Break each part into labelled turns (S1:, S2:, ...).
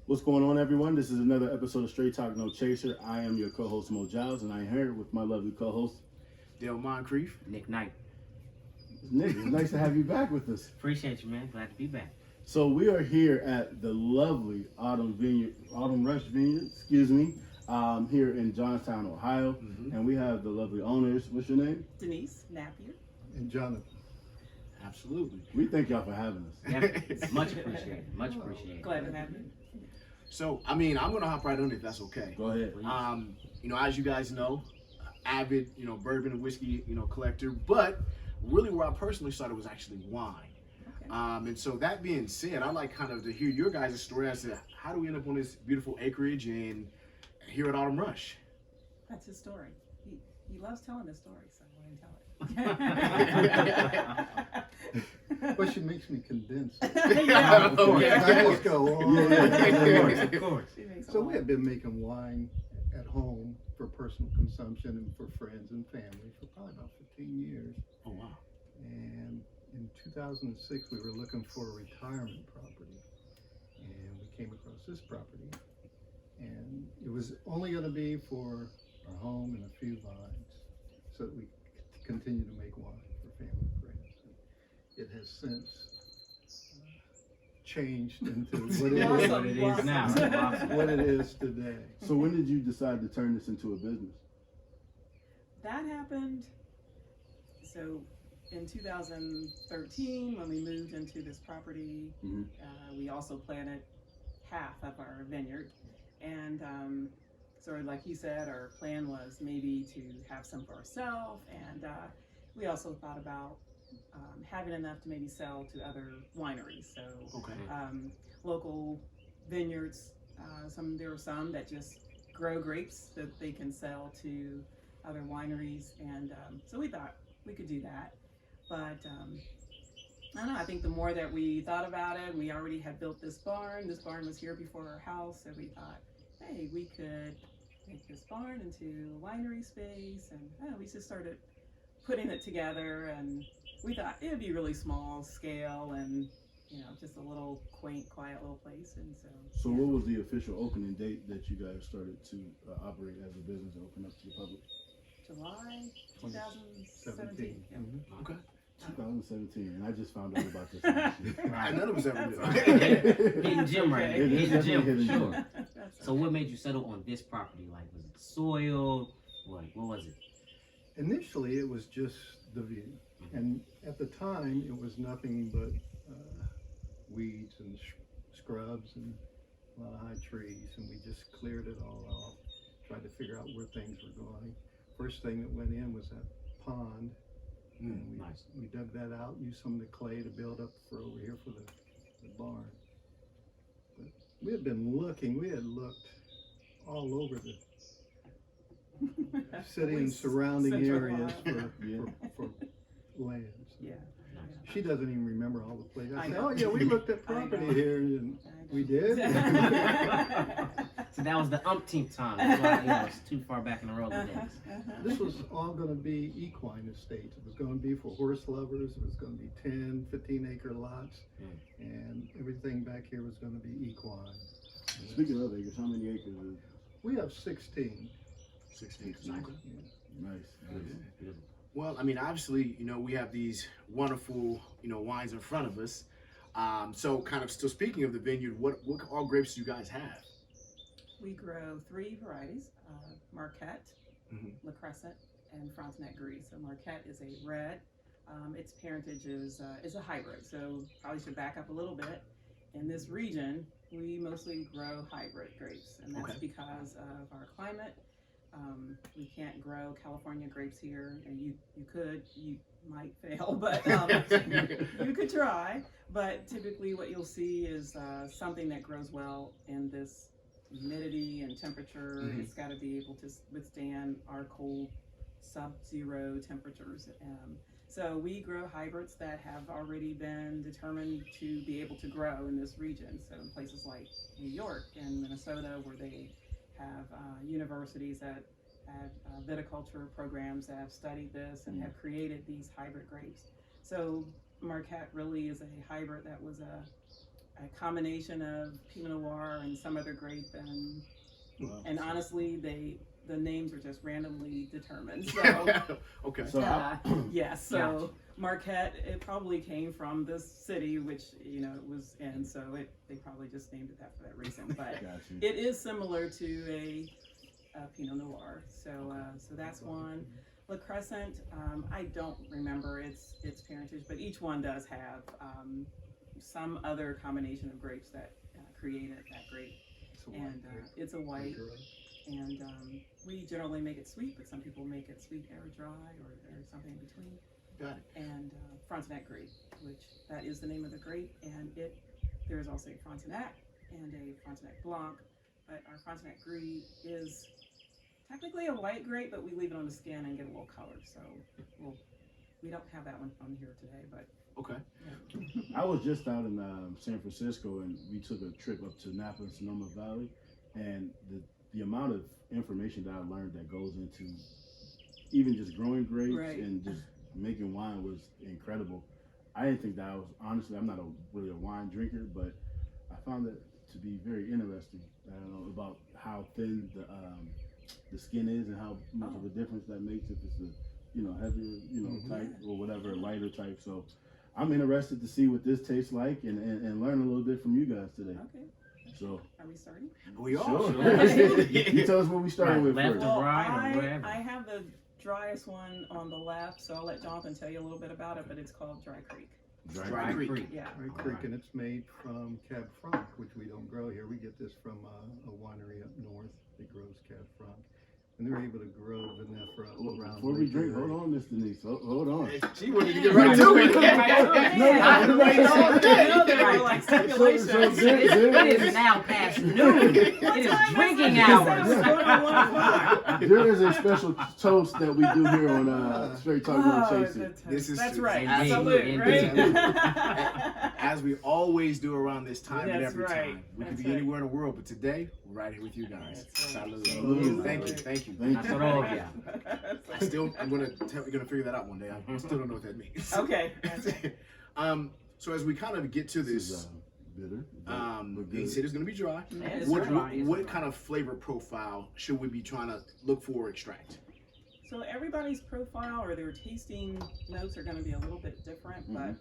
S1: What's going on, everyone? This is another episode of Straight Talk No Chaser. I am your co-host Mo Giles, and I am here with my lovely co-host
S2: Dale Moncrief.
S3: Nick Knight.
S1: Nick. It's nice to have you back with us.
S3: Appreciate you, man. Glad to be back.
S1: So we are here at the lovely Autumn Rush Vineyard, here in Johnstown, Ohio, and we have the lovely owners. What's your name?
S4: Denise Napier.
S5: And Jonathan.
S2: Absolutely.
S1: We thank y'all for having us.
S3: Yeah, much appreciated. Much appreciated.
S4: Glad to have you.
S2: So, I'm going to hop right on if that's okay.
S1: Go ahead.
S2: As you guys know, avid, bourbon and whiskey, collector, but really where I personally started was actually wine.
S4: Okay.
S2: And so that being said, I'd like kind of to hear your guys' story as to how do we end up on this beautiful acreage and here at Autumn Rush?
S4: That's his story. He loves telling this story, so I'm going to tell it.
S5: But she makes me condense.
S4: Yeah.
S1: Of course.
S5: I just go on.
S3: Of course.
S4: She makes a
S5: So
S4: lot.
S5: we have been making wine at home for personal consumption and for friends and family for probably about 15 years.
S2: Oh, wow.
S5: And in 2006, we were looking for a retirement property. And we came across this property. And it was only going to be for our home and a few vines so that we could continue to make wine for family and friends. It has since changed into what it is,
S3: What it is now.
S5: what it is today.
S1: So when did you decide to turn this into a business?
S4: That happened, so in 2013, when we moved into this property, we also planted half of our vineyard. And sort of like you said, our plan was maybe to have some for ourselves. And we also thought about having enough to maybe sell to other wineries. So
S2: Okay.
S4: local vineyards, there are some that just grow grapes that they can sell to other wineries. And so we thought we could do that. But I don't know, I think the more that we thought about it, we already had built this barn. This barn was here before our house, so we thought, hey, we could make this barn into a winery space. And we just started putting it together, and we thought it would be really small scale and, just a little quaint, quiet little place. And
S1: So what was the official opening date that you guys started to operate as a business and open up to the public?
S4: July 2017. Yeah.
S2: Okay.
S1: 2017, and I just found out about this last year.
S2: None of us ever knew.
S3: Hidden gem right
S4: Okay.
S3: there.
S1: It is
S3: Hidden gem
S1: definitely
S3: for
S1: hidden
S3: sure.
S4: That's
S3: So what made you settle on this property? Like, was it soil? What was it?
S5: Initially, it was just the view. And at the time, it was nothing but weeds and scrubs and a lot of high trees. And we just cleared it all off, tried to figure out where things were going. First thing that went in was that pond. And
S3: Nice.
S5: we dug that out, used some of the clay to build up for over here for the barn. But we had been looking, we had looked all over the city and surrounding
S4: Central
S5: areas
S4: Ohio.
S5: for land.
S4: Yeah.
S5: She doesn't even remember all the places. I
S4: I
S5: said,
S4: know.
S5: oh yeah, we looked at
S4: I
S5: property
S4: know.
S5: here, and we did.
S3: So that was the umpteenth time. That's why, it's too far back in the Rolodex.
S5: This was all gonna be equine estates. It was gonna be for horse lovers. It was gonna be 10, 15 acre lots. And everything back here was gonna be equine.
S1: Speaking of acres, how many acres is
S5: We have 16.
S2: 16.
S1: nice?
S3: Beautiful.
S2: Well, obviously, we have these wonderful, wines in front of us. So kind of still speaking of the vineyard, what all grapes do you guys have?
S4: We grow 3 varieties, Marquette,
S2: Mhm.
S4: La Crescent, and Frontenac Gris. So Marquette is a red. Its parentage is a hybrid, so probably should back up a little bit. In this region, we mostly grow hybrid grapes, and that's
S2: Okay.
S4: because of our climate. We can't grow California grapes here, and you might fail, but you could try. But typically what you'll see is something that grows well in this humidity and temperature. It's got to be able to withstand our cold sub-zero temperatures. So we grow hybrids that have already been determined to be able to grow in this region. So in places like New York and Minnesota, where they have universities that have viticulture programs that have studied this and have created these hybrid grapes. So Marquette really is a hybrid that was a combination of Pinot Noir and some other grape, and honestly, the names were just randomly determined. So
S2: Okay.
S1: So
S4: yes, so Marquette, it probably came from this city, which it was, and so they probably just named it that for that reason. But
S1: got you.
S4: it is similar to a Pinot Noir, so that's one. La Crescent, I don't remember its parentage, but each one does have some other combination of grapes that created that grape, and it's a white. And we generally make it sweet, but some people make it sweet or dry or something in between.
S2: Got it.
S4: And Frontenac grape, which that is the name of the grape, and there is also a Frontenac and a Frontenac Blanc, but our Frontenac Gris is technically a white grape, but we leave it on the skin and get a little color. So we don't have that one on here today, but
S2: Okay.
S1: I was just out in San Francisco, and we took a trip up to Napa and Sonoma Valley, and the amount of information that I learned that goes into even just growing grapes
S4: Right.
S1: and just making wine was incredible. I didn't think that honestly, I'm not really a wine drinker, but I found it to be very interesting. I don't know about how thin the skin is and how much of a difference that makes if it's a heavier type or whatever, a lighter type. So I'm interested to see what this tastes like and learn a little bit from you guys today.
S4: okay.
S1: So
S4: Are we starting?
S2: We are.
S1: sure. You tell us what we started with
S3: Left
S1: first.
S3: or right or
S4: I
S3: wherever.
S4: have the driest one on the left, so I'll let Jonathan tell you a little bit about it, but it's called Dry Creek.
S2: Dry Creek.
S4: Yeah.
S5: Dry Creek, and it's made from Cab Franc, which we don't grow here. We get this from a winery up north that grows Cab Franc. And they're able to grow vinifera around.
S1: Before we drink, hold on, Miss Denise. Hold on.
S2: She wanted to get right to it. I've been waiting all day.
S4: There were like
S1: So
S4: stipulations.
S3: It is now past noon. It is drinking hours.
S1: there is a special toast that we do here on Straight Talk No Chasing.
S2: This is
S4: That's
S2: true.
S4: right.
S3: Indeed,
S4: Salute,
S3: indeed.
S4: right?
S2: As we always do around this time and
S4: That's
S2: every
S4: right.
S2: time. We could
S4: That's
S2: be
S4: right.
S2: anywhere in the world, but today we're right here with you guys.
S4: That's right.
S2: Salute.
S1: Salute.
S2: Thank you. Thank you.
S1: Thank
S3: That's what all of you.
S2: I'm gonna figure that out one day. I still don't know what that means.
S4: Okay.
S2: So as we kind of get to
S1: This
S2: this,
S1: is bitter.
S2: you said it's gonna be dry.
S4: It's
S2: What,
S4: dry,
S2: what kind of flavor profile should we be trying to look for or extract?
S4: So everybody's profile or their tasting notes are going to be a little bit different, but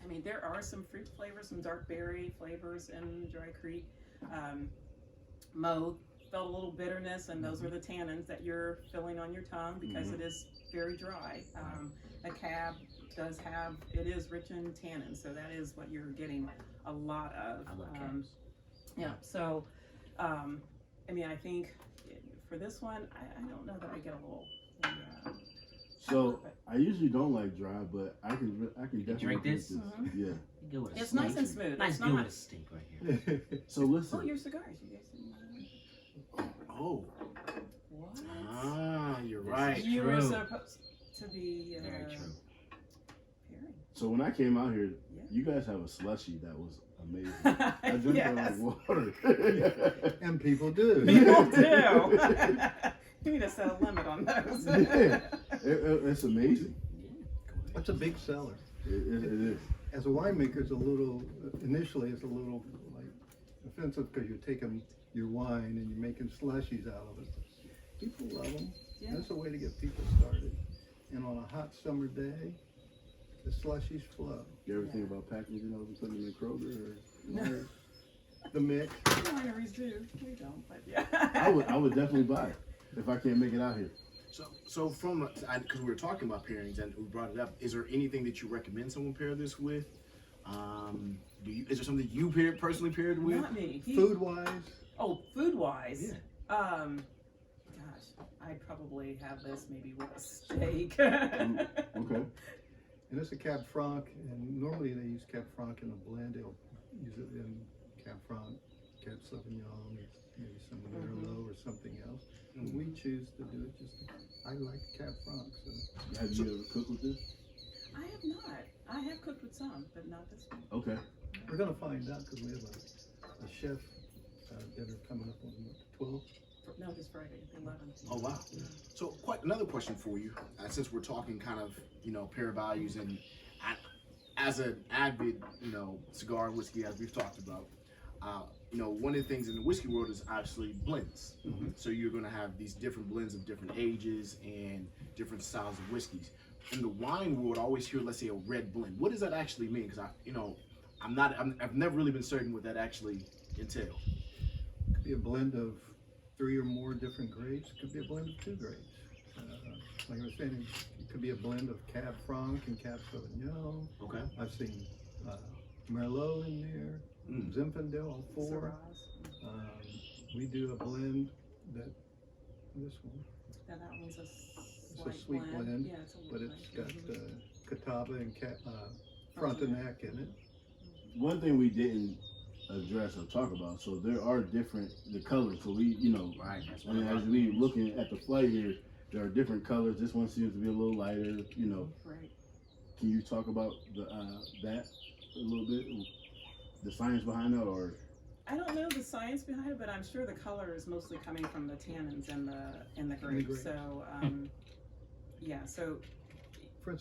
S4: I mean there are some fruit flavors, some dark berry flavors in Dry Creek. Mo felt a little bitterness, and those are the tannins that you're feeling on your tongue because it is very dry. A cab it is rich in tannins, so that is what you're getting a lot of.
S3: I love cabs.
S4: Yeah, so I mean I think for this one I don't know that I get a little.
S1: So I usually don't like dry, but I can definitely
S3: drink this?
S1: Yeah.
S3: Good with a
S4: It's
S3: steak.
S4: nice and smooth.
S3: Nice
S4: It's
S3: good with
S4: not.
S3: a steak right here.
S1: So listen.
S4: Oh, your cigars. You guys.
S2: Oh,
S4: What?
S2: you're right.
S4: You were
S3: True.
S4: supposed to be.
S3: Very true.
S4: Pairing.
S1: So when I came out here,
S4: Yeah.
S1: you guys have a slushy that was amazing. I drink that
S4: Yes.
S1: like water.
S5: And people do.
S4: People do. You need to set a limit on those.
S1: Yeah. It's amazing.
S5: It's a big seller.
S1: It is.
S5: As a winemaker, initially it's a little like offensive because you're taking your wine and you're making slushies out of it. People love them.
S4: Yeah.
S5: That's a way to get people started. And on a hot summer day, the slushies flow.
S1: You ever think about packaging those and putting them in Kroger
S4: No.
S1: or?
S5: The mix.
S4: Wineries do. We don't, but yeah.
S1: I would definitely buy it if I can't make it out here.
S2: So from because we were talking about pairings and we brought it up, is there anything that you recommend someone pair this with? Is there something you personally paired with?
S4: Not me.
S5: Food wise,
S4: Oh, food wise.
S2: Yeah.
S4: Gosh, I'd probably have this maybe with a steak.
S1: Okay.
S5: and it's a Cab Franc, and normally they use Cab Franc in a blend. They'll use it in Cab Franc, Cab Sauvignon, maybe some Merlot or something else. And we choose to do it just, I like Cab Franc, so.
S1: Have you ever cooked with this?
S4: I have not. I have cooked with some, but not this one.
S1: Okay.
S5: We're gonna find out because we have a chef dinner coming up on the 12th.
S4: No, this Friday, the 11th.
S2: Oh wow. So quite another question for you, since we're talking kind of pair values and as an avid, cigar and whiskey, as we've talked about, one of the things in the whiskey world is obviously blends.
S3: Mm-hmm.
S2: So you're going to have these different blends of different ages and different styles of whiskeys. In the wine world, I always hear, let's say, a red blend. What does that actually mean? Because I've never really been certain what that actually entails.
S5: Could be a blend of 3 or more different grapes. Could be a blend of 2 grapes. Like I was saying, it could be a blend of Cab Franc and Cab Sauvignon.
S2: Okay.
S5: I've seen Merlot in there, Zinfandel, all 4.
S4: Syrahs.
S5: We do a blend this one,
S4: Yeah, that one's a
S5: it's a sweet blend,
S4: Yeah, it's a
S5: but
S4: little
S5: it's
S4: blend.
S5: got Catawba and Frontenac in it.
S1: One thing we didn't address or talk about, so there are the colors. So we,
S3: Right. That's
S1: and as we looking at the flight here, there are different colors. This one seems to be a little lighter.
S4: Right.
S1: Can you talk about that a little bit? The science behind that, or
S4: I don't know the science behind it, but I'm sure the color is mostly coming from the tannins in the grape.
S5: grape.
S4: So, yeah. So,
S5: For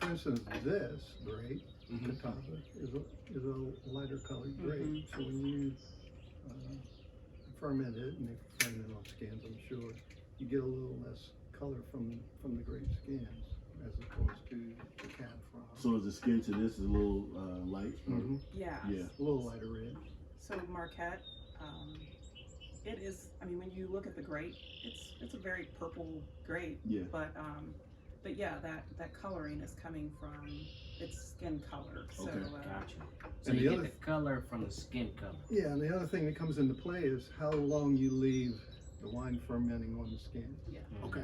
S5: instance, this grape,
S2: Mm-hmm.
S5: Catawba, is a lighter colored grape.
S4: Mhm.
S5: So when you ferment it, and they ferment it on skins, I'm sure, you get a little less color from the grape skins as opposed to the Cab Franc.
S1: so is the skin to this is a little light? Or,
S5: Mhm.
S4: yeah.
S1: Yeah.
S5: A little lighter red.
S4: So Marquette, it is. I mean, when you look at the grape, it's a very purple grape.
S1: Yeah.
S4: But yeah, that coloring is coming from its skin color. So
S1: Okay.
S3: Gotcha. So
S5: And
S3: you
S5: the
S3: get
S5: other-
S3: the color from the skin color.
S5: Yeah, and the other thing that comes into play is how long you leave the wine fermenting on the skin.
S2: Okay.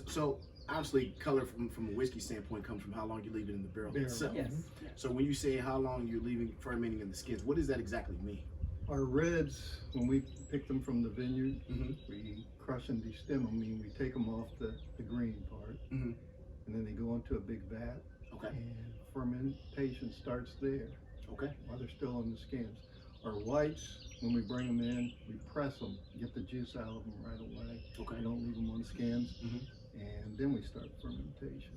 S2: So obviously color from a whiskey standpoint comes from how long you leave it in the barrel
S5: Barrel.
S2: itself.
S4: Yes.
S5: Mhm.
S4: yes.
S2: So when you say how long you're leaving fermenting in the skins, what does that exactly mean?
S5: Our reds, when we pick them from the vineyard,
S2: Mm-hmm.
S5: we crush and destem them, meaning we take them off the green part,
S2: Mhm.
S5: and then they go into a big vat,
S2: Okay.
S5: and fermentation starts there
S2: Okay.
S5: while they're still on the skins. Our whites, when we bring them in, we press them, get the juice out of them right away.
S2: Okay.
S5: We don't leave them on the skins,
S2: Mhm.
S5: and then we start fermentation.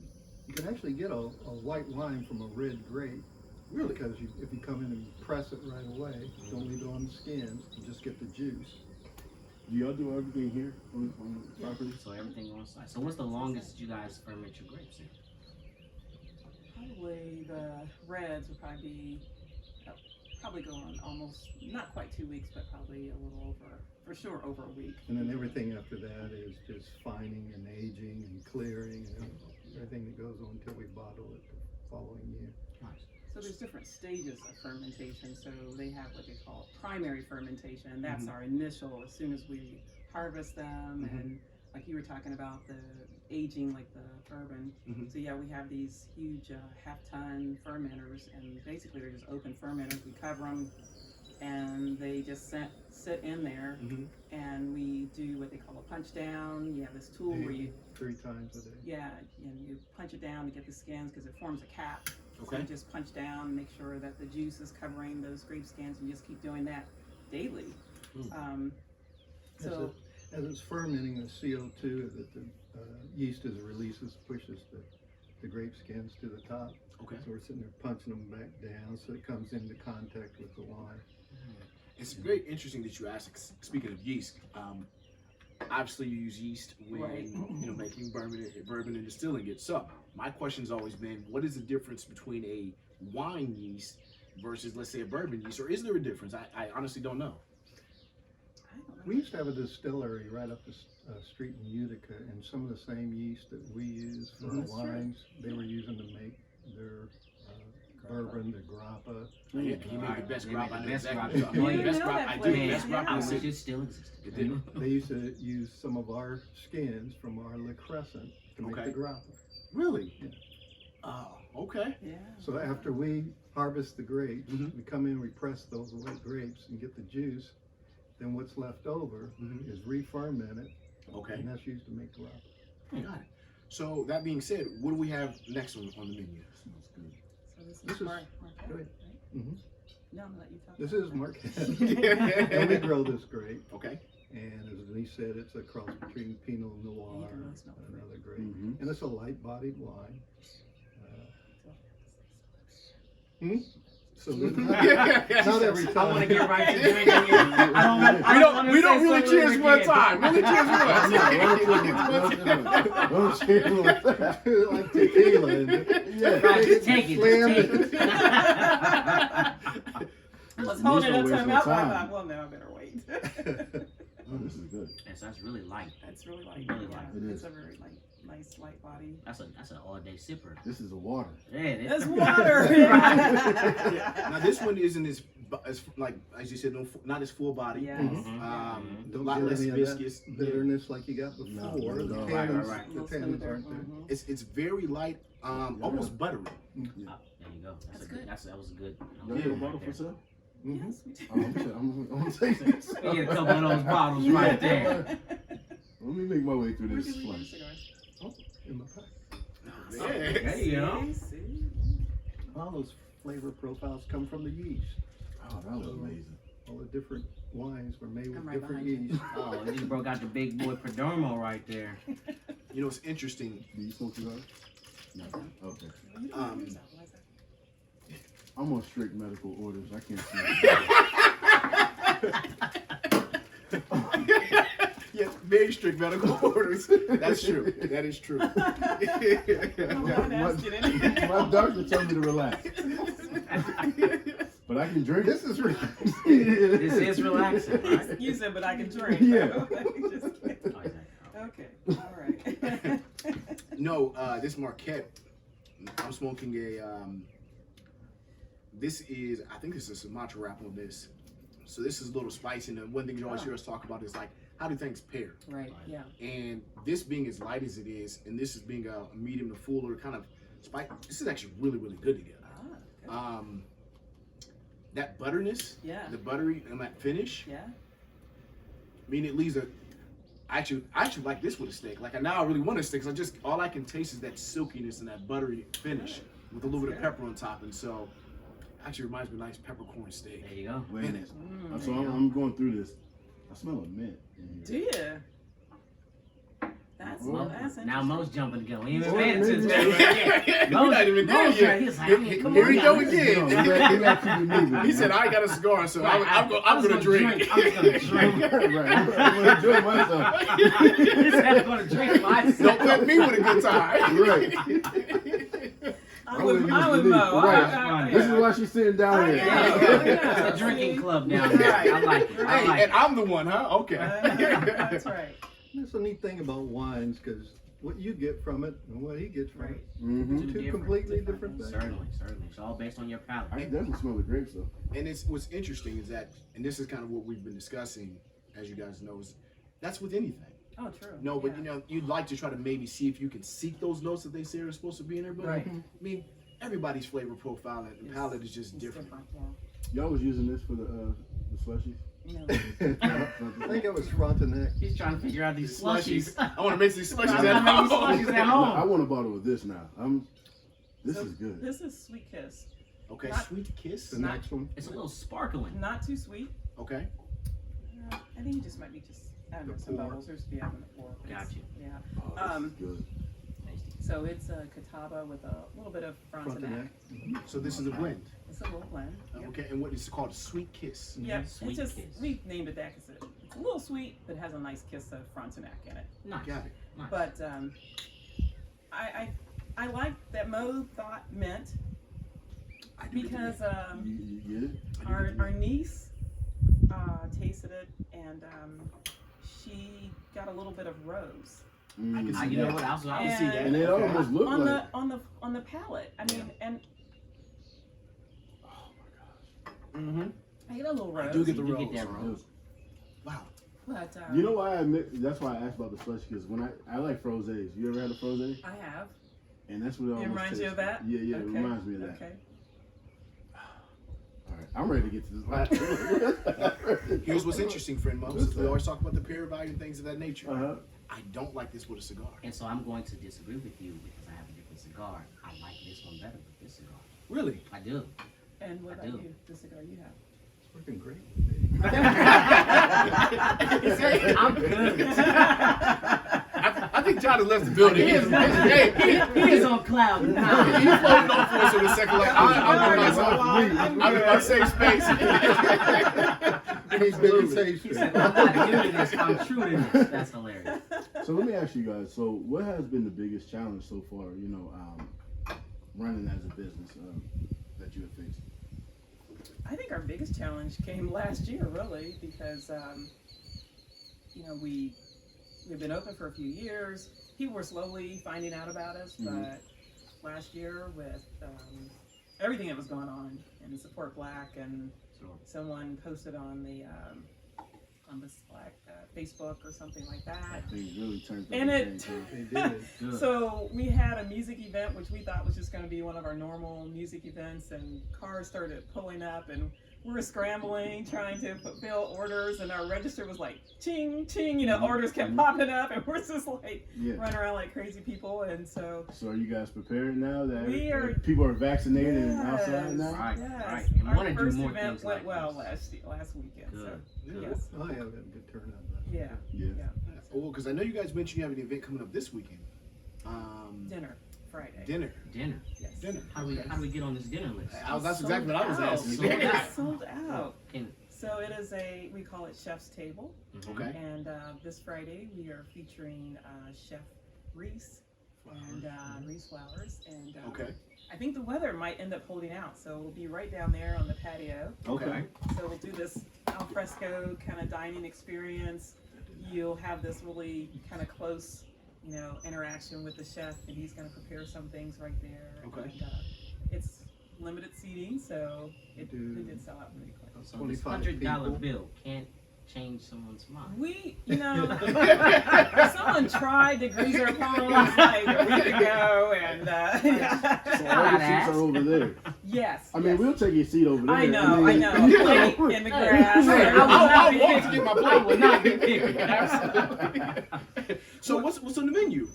S5: You can actually get a white wine from a red grape.
S2: Really?
S5: Because if you come in and press it right away, don't leave it on the skins, you just get the juice.
S1: Do y'all do everything here on the property?
S3: So everything on site. So what's the longest you guys ferment your grapes in?
S4: Probably the reds would probably go on almost not quite 2 weeks, but probably a little over, for sure, over a week.
S5: And then everything after that is just fining and aging and clearing and everything that goes on until we bottle it the following year.
S3: Nice.
S4: So there's different stages of fermentation. So they have what they call primary fermentation, and that's our initial, as soon as we harvest them, and like you were talking about the aging, like the bourbon. So yeah, we have these huge half-ton fermenters, and basically they're just open fermenters. We cover them, and they just sit in there, and we do what they call a punch down. You have this tool where you
S5: 3 times a day.
S4: and you punch it down to get the skins because it forms a cap. So
S2: Okay.
S4: you just punch down and make sure that the juice is covering those grape skins, and you just keep doing that daily. So
S5: As it's fermenting, the CO2 that the yeast releases pushes the grape skins to the top.
S2: Okay.
S5: So we're sitting there punching them back down so it comes into contact with the wine.
S2: It's very interesting that you asked. Speaking of yeast, obviously you use yeast when
S4: Right.
S2: making bourbon and distilling it. So my question's always been, what is the difference between a wine yeast versus, let's say, a bourbon yeast, or is there a difference? I honestly don't know.
S4: I don't know.
S5: We used to have a distillery right up the street in Utica, and some of the same yeast that we use for our
S4: That's true.
S5: wines, they were using to make their bourbon, their grappa.
S2: Yeah, he made the best
S3: They
S2: grappa.
S3: made
S2: I
S3: the
S2: know
S3: best
S2: exactly.
S3: grappa.
S2: I made the
S4: You
S2: best
S4: know
S2: grappa.
S4: that
S2: I did
S4: place,
S2: the best
S4: yeah.
S2: grappa
S3: I
S2: in the
S3: wish
S2: city.
S3: it still existed.
S2: It did.
S5: They used to use some of our skins from our Le Crescent to make
S2: Okay.
S5: the grappa.
S2: Really?
S5: Yeah.
S2: Oh, okay.
S4: Yeah.
S5: So after we harvest the grapes,
S2: Mhm.
S5: we come in, we press those white grapes and get the juice. Then what's left over is re-fermented,
S2: Okay.
S5: and that's used to make grappa.
S2: Got it. So that being said, what do we have next on the menu?
S1: Smells good.
S4: So this
S5: This
S4: is
S5: is-
S4: Marquette,
S5: go
S4: right?
S5: ahead. Mhm.
S4: No, I'm gonna let you talk.
S5: This
S4: about
S5: is
S4: that.
S5: Marquette. And we grow this grape,
S2: Okay.
S5: and as Denise said, it's a cross between Pinot Noir
S4: You can really
S5: and
S4: smell the
S5: another grape.
S1: Mhm.
S5: And it's a light-bodied wine. So not every time.
S3: I want to get right to drinking. I don't
S2: We don't really
S3: say
S2: cheers
S3: so
S2: one
S3: again.
S2: time. Really cheers once.
S5: Like tequila. And
S3: Right, just take it.
S5: slam
S3: Just take it.
S4: I was holding it up to
S1: Waste
S4: my
S1: no
S4: mouth. I
S1: time.
S4: thought, well, no, I better wait.
S1: Oh, this is good.
S3: And so that's really light.
S4: That's really light.
S3: Really
S4: Yeah,
S3: light.
S1: It
S4: it's
S1: is.
S4: a very nice light body.
S3: That's an all-day sipper.
S1: This is a water.
S3: Yeah, it
S4: It's
S3: is.
S4: water.
S2: Now this one isn't as like as you said, not as full body.
S4: Yes.
S2: A
S5: Don't
S2: lot
S5: get
S2: less
S5: any of
S2: viscous.
S5: that bitterness like you got before.
S1: No,
S5: The
S1: no.
S3: Right,
S5: tannins,
S3: right.
S4: A
S5: the
S4: little
S5: tannins
S4: smoother.
S5: aren't there.
S4: Mhm.
S2: It's very light, almost buttery.
S3: Oh, there you go.
S4: That's
S3: That was a good.
S1: Y'all have a bottle for sale?
S4: Yes, we do.
S1: I'm gonna take this.
S3: We get a couple of those bottles right there.
S1: Let me make my way through
S4: Where
S1: this
S4: do we use
S1: flush.
S4: cigars?
S5: In my pack.
S3: There you go.
S4: See?
S5: All those flavor profiles come from the yeast.
S1: Oh, that was amazing.
S5: All the different wines were made with
S4: I'm right
S5: different
S4: behind you.
S5: yeast.
S3: Oh, you broke out the big boy Perdomo right there.
S2: You know, it's interesting.
S1: Do you smoke cigars? No. Okay.
S4: You don't
S2: Um,
S4: use that, why is that?
S1: I'm on strict medical orders. I can't smoke.
S2: Yeah, very strict medical orders. That's true. That is true.
S4: I'm not asking anything.
S1: My doctor told me to relax. But I can drink.
S5: This is really
S3: This is relaxing, right?
S4: You said, but I can drink.
S1: Yeah.
S4: Just kidding.
S3: Oh, exactly.
S4: Okay, all right.
S2: No, this Marquette. I'm smoking a. This is, I think this is a Sumatra wrap on this. So this is a little spicy. And one thing you always hear us talk about is like, how do things pair?
S4: Right, yeah.
S2: And this being as light as it is, and this is being a medium to fuller kind of spice. This is actually really, really good together.
S4: Ah, good.
S2: That butterness,
S4: Yeah.
S2: the buttery, and that finish.
S4: Yeah.
S2: I mean, it leaves a. I actually like this with a steak. Like now, I really want a steak. Cause all I can taste is that silkiness and that buttery finish with a little bit of
S4: Good.
S2: pepper on top, and so actually reminds me of a nice peppercorn steak.
S3: There you go.
S1: Wait a minute.
S4: Mm,
S1: So I'm going through this. I smell a mint in
S4: do
S1: here.
S4: you? That's,
S1: Well,
S4: that's
S3: Now
S4: interesting.
S3: Mo's jumping the gun. We ain't even
S1: Or
S3: made it to this
S1: maybe-
S3: right yet.
S2: We're not even there
S3: Mo's
S2: yet.
S3: right. He's like, I mean, come
S2: Here
S3: on
S2: we
S3: now.
S2: go
S3: This is-
S2: again.
S1: No, we got to keep it moving.
S2: He said, "I got a cigar, so
S3: Right,
S2: I'm
S3: was
S2: gonna drink."
S3: I'm just gonna drink.
S1: Right. I'm going to enjoy myself.
S3: He said I'm gonna drink myself.
S2: Don't put me with a good time.
S1: Right.
S4: I'm with Mo.
S1: Right.
S3: Funny.
S1: This is why she's sitting down here.
S4: Yeah.
S3: It's a drinking club down there. I like it. I
S2: Hey,
S3: like
S2: and
S3: it.
S2: I'm the one, huh? Okay.
S4: That's right.
S5: That's the neat thing about wines, because what you get from it and what he gets from
S4: Right.
S5: it,
S1: Mm-hmm.
S5: two
S3: different-
S5: completely different things.
S3: Certainly. It's all based on your palate.
S1: I can definitely smell the grapes though.
S2: And it's what's interesting is that, and this is kind of what we've been discussing, as you guys know, is that's with anything.
S4: Oh, true.
S2: No, but
S4: Yeah.
S2: you know, you'd like to try to maybe see if you can seek those notes that they say are supposed to be in there. But
S4: Right.
S2: I mean, everybody's flavor profile and
S4: It's-
S2: palate is just
S4: It's
S2: different.
S1: Y'all was using this for the slushies?
S4: Yeah.
S5: I think it was Frontenac.
S3: He's trying to figure out these slushies.
S2: I want to make these slushies
S3: I'm
S2: at
S3: gonna make these
S2: home.
S3: slushies at
S1: No, I
S3: home.
S1: want a bottle of this now. This
S4: So
S1: is good.
S4: This is Sweet Kiss.
S2: Okay,
S4: Not-
S2: sweet kiss.
S5: The
S4: Not-
S5: next one.
S3: It's a little sparkling.
S4: Not too sweet.
S2: Okay.
S4: I think it just might be just I don't know,
S5: The
S4: some
S5: pour.
S4: bubbles or yeah, in the pour.
S3: Got you.
S4: Yeah.
S1: Oh, this
S4: Um,
S1: is good.
S3: Tasty.
S4: So it's a catawba with a little bit of Frontenac.
S5: Frontenac.
S2: So this is a blend.
S4: It's a little blend. Yep.
S2: Okay, and what is it called? A sweet kiss.
S4: Yep.
S3: Sweet
S4: It's just
S3: kiss.
S4: we named it that because it's a little sweet, but has a nice kiss of Frontenac in it.
S3: Nice.
S2: Got it.
S3: Nice.
S4: But I like that Mo thought mint
S2: I do
S4: because
S1: You get it?
S4: our niece tasted it and she got a little bit of rose
S2: I can see
S3: You know
S2: that.
S3: what? I
S2: I can see that.
S1: And it
S2: Okay.
S1: almost looked
S4: on
S1: like.
S4: on the palate. I mean, and
S1: Oh my gosh.
S2: Mm-hmm.
S4: I get a little
S2: I
S4: rose.
S2: do get the
S3: You
S2: rose.
S3: get that rose.
S2: Wow.
S4: But
S1: You know why I admit? That's why I asked about the slush because when I like frosés. You ever had a frosé?
S4: I have.
S1: And that's what it almost
S4: reminds you of
S1: tastes
S4: that?
S1: like. Yeah,
S4: Okay.
S1: it reminds me of that.
S4: Okay.
S1: All right, I'm ready to get to this last.
S2: Here's what's interesting, friend Mo.
S1: What's
S2: We
S1: that?
S2: always talk about the pair value and things of that nature.
S1: Uh-huh.
S2: I don't like this with a cigar.
S3: And so I'm going to disagree with you because I have a different cigar. I like this one better with this cigar.
S2: Really?
S3: I do.
S4: And what
S3: I
S4: about
S3: do.
S4: you? The cigar you have?
S5: It's working great with me.
S3: I'm good.
S2: I I think John has left the building. He is,
S3: He is on cloud
S2: He
S3: nine.
S2: floated on for us in a second. Like I'm in my safe space.
S5: He's been in safe
S3: He
S5: space.
S3: said, I'm not new to this, I'm true to this. That's hilarious.
S1: So let me ask you guys. So what has been the biggest challenge so far? Running as a business that you have faced.
S4: I think our biggest challenge came last year, really, because we've been open for a few years. People were slowly finding out about us, but last year with everything that was going on in Support Black, and someone posted on the Slack, Facebook or something like that.
S1: I think it really turned.
S4: And it,
S5: They did.
S4: so we had a music event, which we thought was just going to be one of our normal music events, and cars started pulling up, and we were scrambling, trying to fulfill orders, and our register was like, ching, ching, orders kept popping up, and we're just like running around like crazy people, and so.
S1: So are you guys prepared now that
S4: We are-
S1: people are vaccinated and outside now?
S3: Right,
S4: Yes.
S3: right. And
S4: Our
S3: want to do
S4: first
S3: more
S4: event
S3: things
S4: went
S3: like
S4: well
S3: this.
S4: last weekend, so,
S3: Good.
S4: yes,
S5: I have a good turnout.
S4: yeah,
S1: Yeah.
S2: Well, because I know you guys mentioned you have an event coming up this weekend.
S4: dinner, Friday.
S2: Dinner.
S3: Dinner.
S4: Yes.
S2: Dinner.
S3: How do we get on this dinner list?
S2: That's exactly what I was
S4: Sold out.
S2: asking.
S3: Sold out.
S4: It's sold out.
S3: Can,
S4: So it is we call it Chef's Table.
S2: Okay.
S4: And this Friday we are featuring Chef Reese and Reese Flowers. And
S2: Okay.
S4: I think the weather might end up holding out, so we'll be right down there on the patio.
S2: Okay.
S4: So we'll do this al fresco kind of dining experience. You'll have this really kind of close, interaction with the chef, and he's going to prepare some things right there.
S2: Okay.
S4: And, it's limited seating, so it did sell out pretty quick.
S3: so this
S5: 25
S3: $100
S5: people.
S3: bill can't change someone's mind.
S4: Someone tried to grease our palms like a week ago, and
S1: So all the seats are over there.
S4: yes.
S1: I mean,
S4: yes.
S1: we'll take your seat over there.
S4: I know,
S1: mean,
S4: like, in the grass.
S3: Hey,
S2: I'll walk to get my
S3: I would
S2: plate.
S3: not be picky.
S2: Absolutely. So what's on the menu?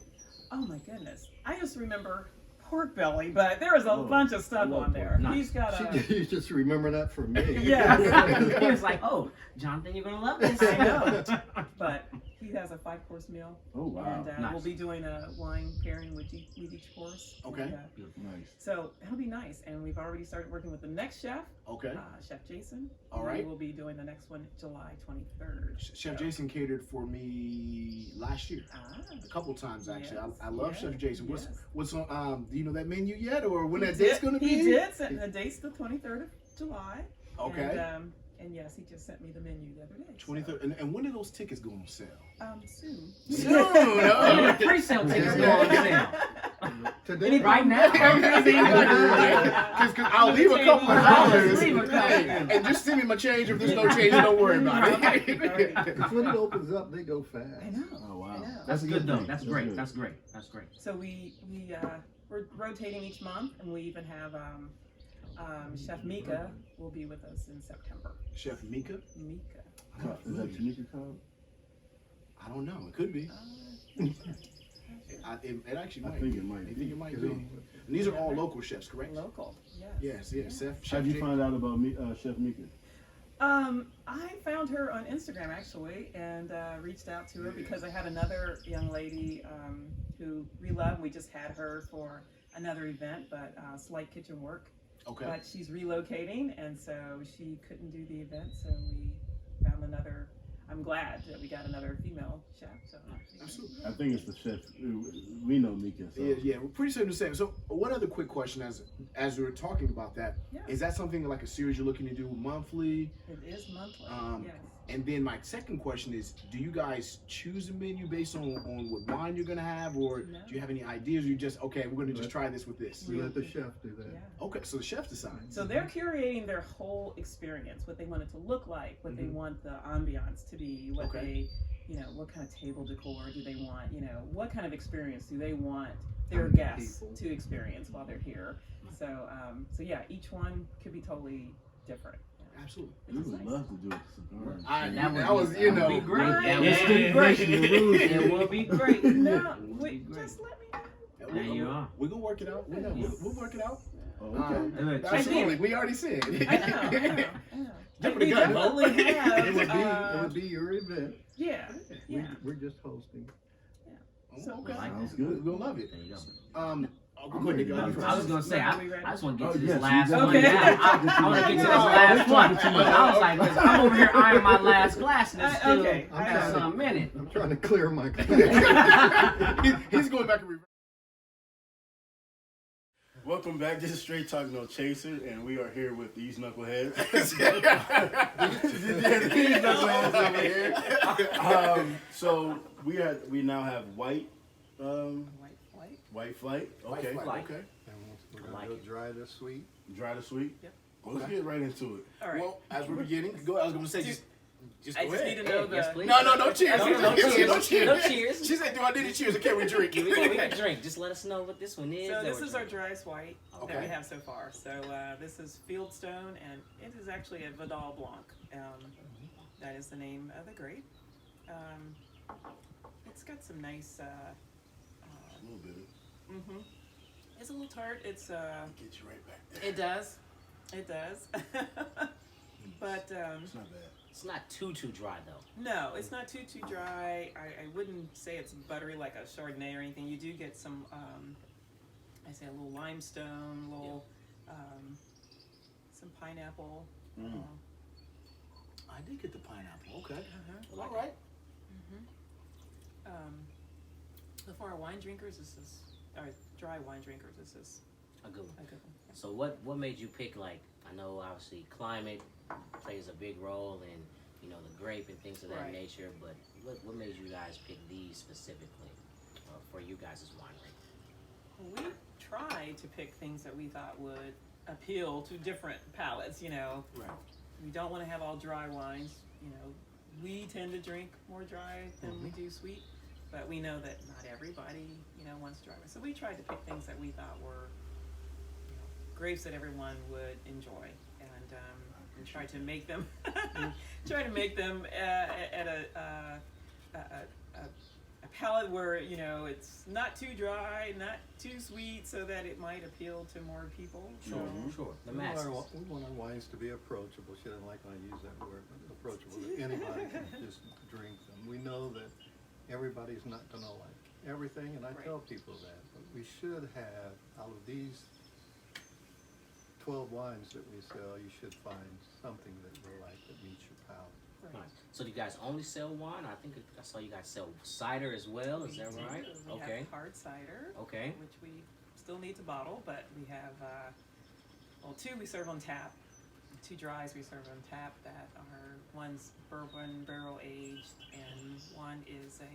S4: Oh my goodness, I just remember pork belly, but there was a bunch of stuff
S1: love
S4: on there.
S3: pork.
S4: He's got a.
S5: You just remember that from me.
S4: Yeah.
S3: He was like, oh, Jonathan, you're going to love this.
S4: I know. But he has a 5-course meal,
S1: Oh wow.
S4: and
S3: Nice.
S4: we'll be doing a wine pairing with each course.
S2: Okay.
S4: And,
S1: Nice.
S4: so that'll be nice, and we've already started working with the next chef,
S2: Okay.
S4: Chef Jason.
S2: All right.
S4: We'll be doing the next one July 23rd.
S2: Chef Jason catered for me last year. A couple times actually.
S4: Yes,
S2: I love
S4: yes,
S2: Chef Jason.
S4: yes.
S2: What's on? Do you know that menu yet, or when
S4: He
S2: that date's
S4: did-
S2: gonna be?
S4: He did send the date's the 23rd of July.
S2: Okay.
S4: And yes, he just sent me the menu the other day.
S2: 23rd. And when do those tickets go on sale?
S4: Soon.
S2: Soon.
S3: Oh, the pre-sale tickets go on sale.
S5: Today,
S3: Right now.
S2: Because I'll leave a couple of dollars.
S3: Leave a couple.
S2: And just send me my change. If there's no change, don't worry about it.
S5: Because when it opens up, they go fast.
S4: I know.
S1: Oh wow.
S4: I know.
S3: That's
S1: a
S3: good though.
S1: thing.
S3: That's
S1: good.
S3: great. That's great. That's great.
S4: So we're rotating each month, and we even have Chef Mika will be with us in September.
S2: Chef Mika?
S4: Mika.
S1: Is that Tanika called?
S2: I don't know. It could be. It actually
S1: I
S2: might.
S1: think it might
S2: I
S1: be.
S2: think it might be. And these are all local chefs, correct?
S4: Local.
S2: Yes, yes. Chef
S1: How'd you
S2: J-
S1: find out about Chef Mika?
S4: I found her on Instagram actually, and reached out to her because I had another young lady who we love. We just had her for another event, but slight kitchen work.
S2: Okay.
S4: But she's relocating, and so she couldn't do the event. So we found another. I'm glad that we got another female chef. So
S2: Absolutely.
S1: I think it's the chef. We know Mika. So.
S2: Yeah, we're pretty certain the same. So, one other quick question, as we were talking about that,
S4: Yeah.
S2: is that something like a series you're looking to do monthly?
S4: it is monthly. Yes.
S2: And then my second question is, do you guys choose a menu based on what wine you're gonna have, or
S4: No.
S2: do you have any ideas? Or you just we're gonna just try this with this.
S5: We let the chef do that.
S4: Yeah.
S2: Okay, so the chef decides.
S4: So they're curating their whole experience, what they want it to look like, what they want the ambiance to be, what
S2: Okay.
S4: they, what kind of table decor do they want, what kind of experience do they want their
S5: How many
S4: guests
S5: people?
S4: to experience while they're here. So, yeah, each one could be totally different.
S2: Absolutely.
S1: We would love to do a cigar.
S2: That was, you know,
S3: That would be great.
S4: Right.
S3: That
S1: It's
S3: would be great.
S1: stipulation.
S3: It would be great.
S4: No,
S3: It would be
S4: wait,
S3: great.
S4: just let me know.
S3: There you are.
S2: We're gonna work it out. We'll work it out.
S1: Oh, okay.
S3: Look,
S2: Absolutely. We already said.
S4: I know.
S2: Jumping
S4: We
S2: the gun, Mo.
S4: definitely have,
S5: It would be your event.
S4: yeah,
S5: We,
S4: yeah.
S5: we're just hosting.
S4: So
S2: okay.
S3: I like
S1: Sounds
S3: that.
S1: good.
S2: We'll love it.
S3: There you go.
S2: Go ahead, Nick.
S3: I was gonna say,
S4: Are we ready?
S3: I just want to
S1: Oh,
S3: get to
S1: yes,
S3: this last
S1: you
S3: one.
S4: definitely-
S3: Yeah, I want to get to this last one. I was like, listen, I'm over here eyeing my last glass, and it's still
S4: Okay.
S3: I got some in it.
S5: I'm trying to clear my.
S2: He's going back and reverse.
S1: Welcome back. This is Straight Talk No Chaser, and we are here with these knuckleheads. These knuckleheads over here. So we now have white
S4: White.
S1: flight. Okay.
S3: Flight.
S2: Okay.
S5: And we're
S3: I
S5: gonna
S3: like
S5: go
S3: it.
S5: dry to sweet.
S1: Dry to sweet.
S4: Yep.
S1: Let's get right into it.
S4: All right.
S2: Well, as we're beginning, go. I was going to say just
S4: I
S2: go
S4: just
S2: ahead.
S4: need to know
S3: Hey, yes,
S4: the.
S3: please.
S2: No cheers.
S3: No cheers.
S2: No cheers.
S3: No cheers.
S2: She said, "Do I need a cheers or can we drink?"
S3: We can drink. Just let us know what this one is.
S4: So
S3: that
S4: this
S3: we're
S4: is our
S3: drinking.
S4: driest white that
S2: Okay.
S4: we have so far. So this is Fieldstone, and it is actually a Vidal Blanc. That is the name of the grape. It's got some nice.
S1: A little bit.
S4: It's a little tart. It's
S1: Get you right back there.
S4: It does. It does. But
S1: It's not bad.
S3: It's not too dry though.
S4: no, it's not too dry. I wouldn't say it's buttery like a Chardonnay or anything. You do get some, I say a little limestone, a little, some pineapple.
S1: Mm.
S2: I did get the pineapple. Okay.
S4: Uh-huh.
S2: All right.
S4: So for our wine drinkers, our dry wine drinkers, this is
S3: A good one.
S4: a good one.
S3: So what made you pick, like, I know obviously climate plays a big role in, you know, the grape and things of that
S4: Right.
S3: nature, but what made you guys pick these specifically for you guys' winery?
S4: We tried to pick things that we thought would appeal to different palates, you know.
S2: Right.
S4: We don't want to have all dry wines, you know. We tend to drink more dry than we do sweet, but we know that not everybody, you know, wants dry wine. So we tried to pick things that we thought were, you know, grapes that everyone would enjoy, and try to make them, at a palate where, you know, it's not too dry, not too sweet, so that it might appeal to more people. So
S3: Sure. The
S5: We want,
S3: masses.
S5: we want our wines to be approachable. She doesn't like when I use that word, but approachable, that anybody can just drink them. We know that everybody's not gonna like everything, and I
S4: Right.
S5: tell people that, but we should have, out of these 12 wines that we sell, you should find something that you like that meets your palate.
S4: right.
S3: Nice. So do you guys only sell wine? I think I saw you guys sell cider as well. Is that right?
S4: We
S3: Okay.
S4: have hard cider,
S3: Okay.
S4: which we still need to bottle, but we have, two we serve on tap, 2 dries we serve on tap that are, one's bourbon barrel aged, and one is a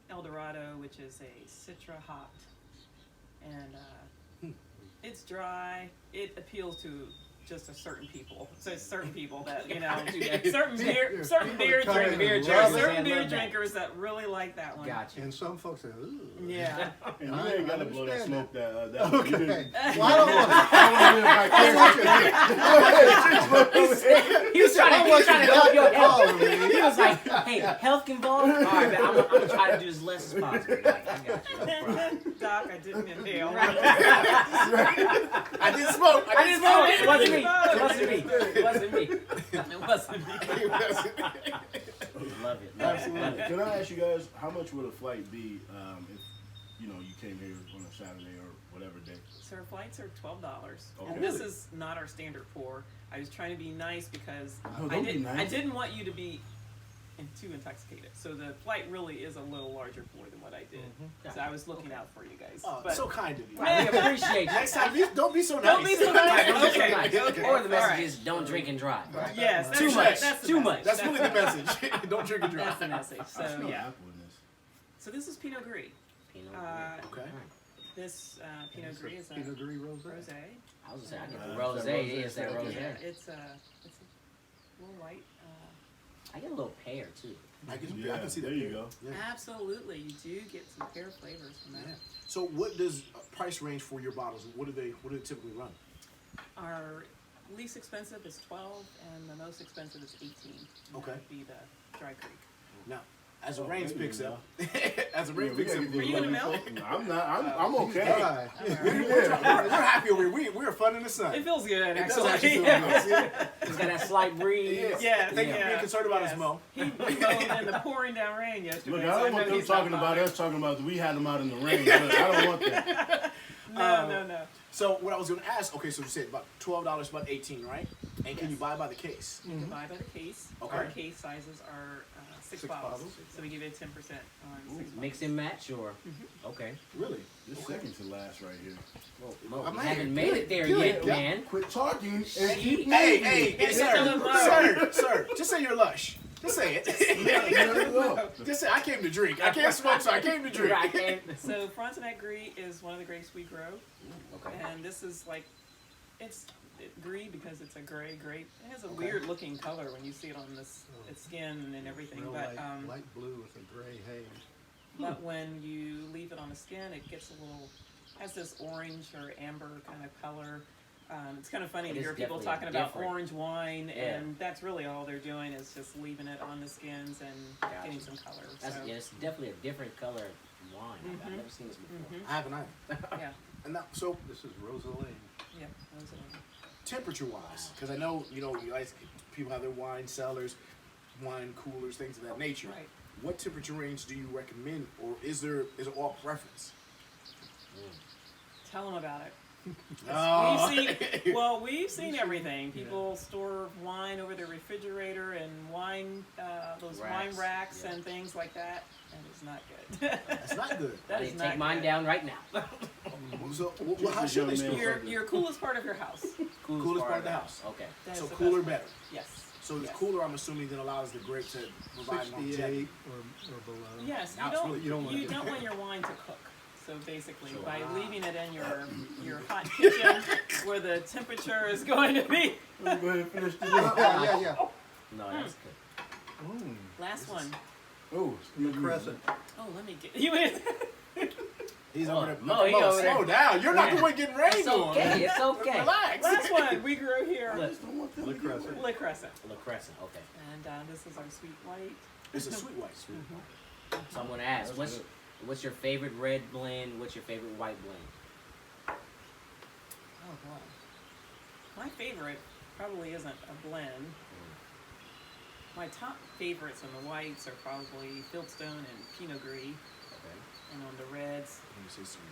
S4: El Dorado, which is a Citra hopped, and it's dry. It appeals to just a certain people. So certain people that, you know, certain beer
S5: People
S4: drinkers,
S5: come in
S3: beer
S5: and
S3: drinkers.
S5: love it.
S4: certain
S3: I
S4: beer
S3: love that.
S4: drinkers that really like that one.
S3: Gotcha.
S5: And some folks say, ooh.
S4: Yeah.
S1: And you
S5: I
S1: ain't gotta blow that
S5: understand
S1: smoke that
S5: Okay.
S1: that
S5: Well, I don't want
S3: He was trying to help your health.
S5: call me.
S3: He was like, "Hey, health involved. All right, man, I'm gonna try to do as less as possible." Like, I got you. No problem.
S4: Doc, I didn't inhale.
S2: I didn't smoke.
S3: I didn't smoke. It wasn't me. It wasn't me. It wasn't me.
S4: It wasn't me.
S3: Love it.
S1: Absolutely. Can I ask you guys, how much would a flight be if you came here on a Saturday or whatever day?
S4: So our flights are $12,
S1: Okay.
S4: and this is not our standard pour. I was trying to be nice because
S1: No,
S4: I
S1: don't be
S4: didn't. I
S1: nice.
S4: didn't want you to be too intoxicated. So the flight really is a little larger pour than what I did. So I was looking out for you guys.
S2: Oh,
S4: But
S2: so kind of you.
S3: Right, we appreciate you.
S2: Next time, don't be so nice.
S4: don't be so
S3: Right, don't
S4: nice.
S3: be so
S4: Okay.
S3: nice.
S4: Okay.
S3: Or the message
S4: All right.
S3: is don't drink and drive.
S4: Yes. That's
S2: Too
S4: the-
S2: much.
S4: That's the
S3: Too
S4: message.
S3: much.
S2: That's really the message. Don't drink and drive.
S4: That's the message.
S1: I
S4: So
S1: smell
S4: yeah.
S1: apple in this.
S4: So this is Pinot Gris.
S3: Pinot
S4: Uh,
S2: Okay.
S4: This Pinot Gris is a
S5: Pinot Gris rosé.
S4: rosé.
S3: I was gonna say I get
S1: Uh,
S3: the
S1: it's
S3: rose.
S1: that rosé,
S3: Is that
S1: okay.
S3: rose?
S4: Yeah, it's a little white.
S3: I get a little pear too.
S2: I can
S1: Yeah,
S2: see that.
S1: there you go.
S2: Yeah.
S4: Absolutely, you do get some pear flavors from that.
S2: Yeah. So, what does price range for your bottles? What do they typically run?
S4: Our least expensive is 12, and the most expensive is 18. And
S2: Okay.
S4: That would be the Dry Creek.
S2: Now, As the rain
S1: maybe,
S2: picks
S1: you
S2: up, as the rain
S1: Yeah, we
S2: picks
S1: gotta
S2: up,
S1: get
S4: Are you gonna
S1: these
S4: melt?
S1: No, I'm not. I'm
S5: He's
S1: okay.
S5: dry.
S2: we're happy over here. We're fun in the sun.
S4: It feels good,
S2: It does
S4: actually.
S2: actually feel good.
S3: It's got that slight breeze.
S4: Yeah,
S2: Thank you for
S4: yeah.
S2: being concerned about us,
S4: Yes.
S2: Mo.
S4: He mowed in the pouring down rain yesterday.
S1: Look,
S4: so
S1: I don't
S4: know
S1: want them
S4: he's not
S1: talking about
S4: bothered.
S1: us talking about we had them out in the rain. Look, I don't want that.
S4: No.
S2: So what I was going to ask, okay, so you said about $12, about 18, right? And can you buy by the case?
S4: You can buy by the case.
S2: Okay.
S4: Our case sizes are six
S5: Six
S4: bottles.
S5: bottles.
S4: So we give you 10% on 6
S3: Mix and match, or okay.
S2: Really?
S1: This second to last right here.
S3: Well,
S2: I'm
S3: we
S2: like,
S3: haven't made it there
S2: good,
S3: yet,
S2: yeah.
S3: man.
S1: Quit talking and
S3: Hey,
S1: keep
S2: Hey,
S4: Hey,
S2: sir,
S4: tell them no.
S2: sir, just say you're lush. Just say it. Just say I came to drink. I can't smoke, so I came to drink.
S3: Right, and
S4: So Frontenac Gris is one of the grapes we grow.
S3: okay.
S4: And this is like, it's Gris because it's a gray grape. It has a weird looking color when you see it on this its skin and everything.
S5: Real
S4: But
S5: light blue with a gray haze.
S4: but when you leave it on the skin, it gets a little, has this orange or amber kind of color. It's kind of funny
S3: It
S4: to
S3: is
S4: hear people
S3: definitely
S4: talking about
S3: different.
S4: orange wine,
S3: Yeah.
S4: and that's really all they're doing is just leaving it on the skins and
S3: Gotcha.
S4: getting some color.
S3: That's,
S4: So,
S3: yeah, it's definitely a different color wine. I've
S4: Mhm.
S3: never seen this before.
S2: I haven't either.
S4: yeah,
S2: And that, so
S5: This is Rosalie.
S4: yeah. Those are
S2: temperature wise, because I know you guys, people have their wine cellars, wine coolers, things of that nature.
S4: right.
S2: What temperature range do you recommend, or is it all preference?
S4: Tell them about it.
S2: Oh.
S4: We've seen everything. People store wine over their refrigerator and wine, those wine
S3: Racks,
S4: racks
S3: yeah.
S4: and things like that, and it's not good.
S2: That's not good.
S4: That
S3: I
S4: is
S3: need to
S4: not
S3: take mine
S4: good.
S3: down right now.
S2: So, how should they store?
S4: Your coolest part of your house.
S2: Coolest part of the house.
S3: Okay.
S4: That
S2: So
S4: is the
S2: cooler
S4: best
S2: better.
S4: part. Yes.
S2: So the
S4: Yes.
S2: cooler, I'm assuming, then allows the grape to provide
S5: 68
S2: longevity.
S5: or below.
S4: Yes.
S2: Now
S4: You
S2: it's
S4: don't.
S2: really-
S5: you don't want
S4: You
S5: to-
S4: don't want your wine to cook. So basically,
S2: Sure.
S4: by leaving it in your hot kitchen where the temperature is going to be.
S1: Go ahead and finish this
S5: Yeah,
S1: up.
S5: yeah.
S3: No, that's good.
S5: Mm,
S4: Last one.
S1: Oh,
S5: the crescent.
S4: Oh, let me get you in.
S2: He's
S3: Mo,
S2: over there.
S3: Mo, he over there.
S2: Slow down. You're not the one getting ready
S3: It's
S2: on.
S3: okay. It's okay.
S2: Relax.
S4: Last one we grew here.
S3: Look,
S5: Le Crescent.
S4: Le Crescent.
S3: La Crescent. Okay.
S4: And this is our sweet white.
S2: It's a sweet white.
S3: Sweet wine. So I'm gonna ask, what's your favorite red blend? What's your favorite white blend?
S4: Oh boy. My favorite probably isn't a blend. My top favorites in the whites are probably Fieldstone and Pinot Gris,
S3: Okay.
S4: and on the reds,
S2: Let me say something.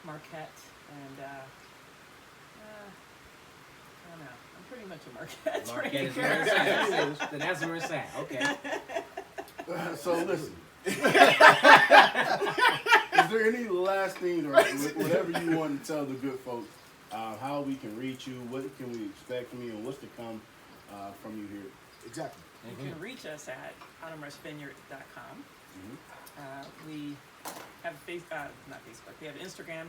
S4: Marquette, and I don't know. I'm pretty much a Marquette.
S3: Marquette is
S4: drinker.
S3: where it's at. Then that's where it's at. Okay.
S1: So listen. Is there any last thing or whatever you want to tell the good folks, how we can reach you, what can we expect from you, and what's to come from you here?
S2: Exactly.
S4: You can reach us at autumnrushvineyard.com. We have not Facebook. We have an Instagram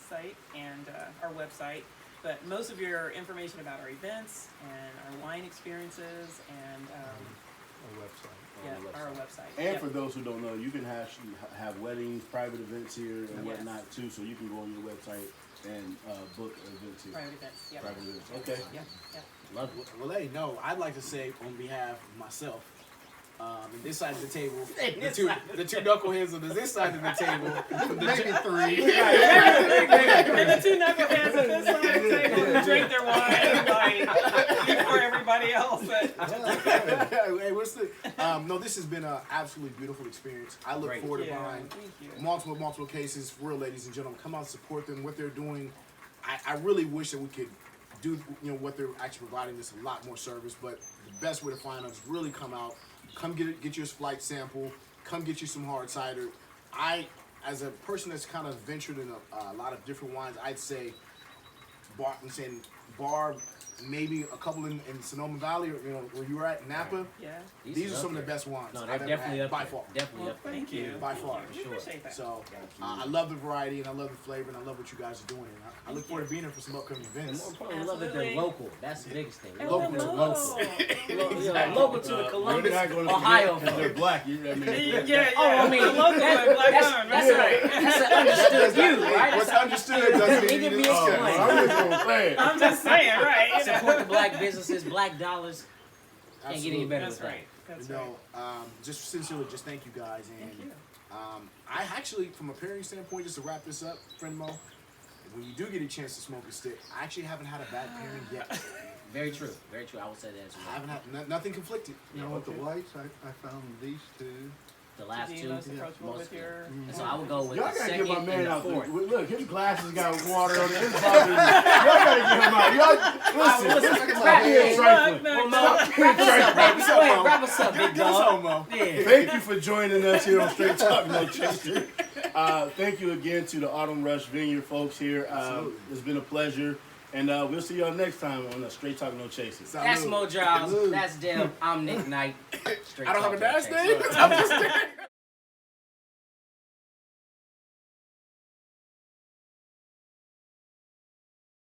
S4: site and our website. But most of your information about our events and our wine experiences and
S5: A website.
S4: our website.
S1: And
S4: Yep.
S1: for those who don't know, you can have weddings, private events here, and
S4: Yes.
S1: whatnot too. So you can go on your website and book events here.
S4: Private events. Yep.
S1: Private events. Okay.
S4: Yep. Yep.
S3: Love it.
S2: Well, hey, no, I'd like to say on behalf of myself, and this side of the table, the two knuckleheads on this side of the table,
S5: Maybe three.
S4: And the two knuckleheads at this side of the table drink their wine like before everybody else. But
S2: hey, what's the? No, this has been an absolutely beautiful experience. I look
S3: Great.
S2: forward to
S4: yeah,
S2: buying
S4: thank you.
S2: multiple cases. Real ladies and gentlemen, come out and support them. What they're doing, I really wish that we could do what they're actually providing us a lot more service. But the best way to find them is really come out, come get your flight sample, come get you some hard cider. As a person that's kind of ventured in a lot of different wines, I'd say bar, maybe a couple in Sonoma Valley, or where you were at Napa.
S4: Yeah.
S2: These are some of the best wines
S3: No, they're
S2: I've ever
S3: definitely
S2: had,
S3: up
S2: by
S3: there.
S2: far.
S3: Definitely
S4: Well,
S3: up there.
S4: thank you.
S2: By far.
S4: We
S3: Sure.
S4: appreciate that.
S2: So I love the variety and I love the flavor and I love what you guys are doing. And I look forward to being here for some upcoming
S3: And
S2: events.
S3: more importantly, I love that they're
S4: Absolutely.
S3: local. That's the biggest thing.
S4: And
S2: Local
S4: they're
S2: to
S3: Local to the Columbus, Ohio
S1: Because they're
S3: folks.
S1: black. I mean,
S4: Yeah.
S3: Oh, I mean,
S4: the local
S3: that-
S4: and black
S3: that's-
S4: owned,
S3: that's
S4: right?
S3: That's an understood view, right?
S2: What's
S3: That's
S2: understood doesn't
S3: He
S2: mean
S3: can be
S2: it's
S3: explained.
S2: good.
S1: I'm just gonna say it.
S4: I'm just saying, right? You
S3: support the
S4: know.
S3: black businesses, black dollars. Can't get any
S2: Absolutely.
S3: better
S4: That's
S3: with that.
S4: right. That's
S2: you
S4: right.
S2: know, just sincerely, just thank you guys. And
S4: Thank you.
S2: I actually, from a pairing standpoint, just to wrap this up, friend Mo, when you do get a chance to smoke a stick, I actually haven't had a bad pairing yet.
S3: Very true. Very true. I would say that as
S2: I
S3: well.
S2: haven't had nothing conflicted.
S5: You know, with the whites, I found these two.
S3: The last
S4: To be
S3: two.
S4: most
S5: yeah,
S4: approachable
S3: most-
S4: with your.
S3: And so I would go with
S1: Y'all
S3: the
S1: gotta
S3: second
S1: get my man
S3: and the
S1: out.
S3: fourth.
S1: Look, his glasses got water on it. His bottle. Y'all gotta get him out. Y'all listen.
S3: Wrap
S1: Stop
S3: it
S1: being
S3: up.
S1: trifling.
S4: No,
S3: Well,
S4: no.
S3: Mo, wrap us up, baby.
S2: What's
S3: Go
S2: up,
S3: ahead,
S2: Mo?
S3: wrap us up, big
S2: Get us
S3: dog.
S2: home, Mo.
S3: Yeah.
S1: Thank you for joining us here on Straight Talk No Chaser. Thank you again to the Autumn Rush Vineyard folks here.
S2: Absolutely.
S1: It's been a pleasure. And we'll see y'all next time on Straight Talk No Chaser.
S3: That's
S2: Salud.
S3: Mo Giles.
S2: Salud.
S3: That's Dale. I'm Nick Knight. Straight
S2: I don't have
S3: talk,
S2: a dash
S3: no chaser.
S2: name. I'm just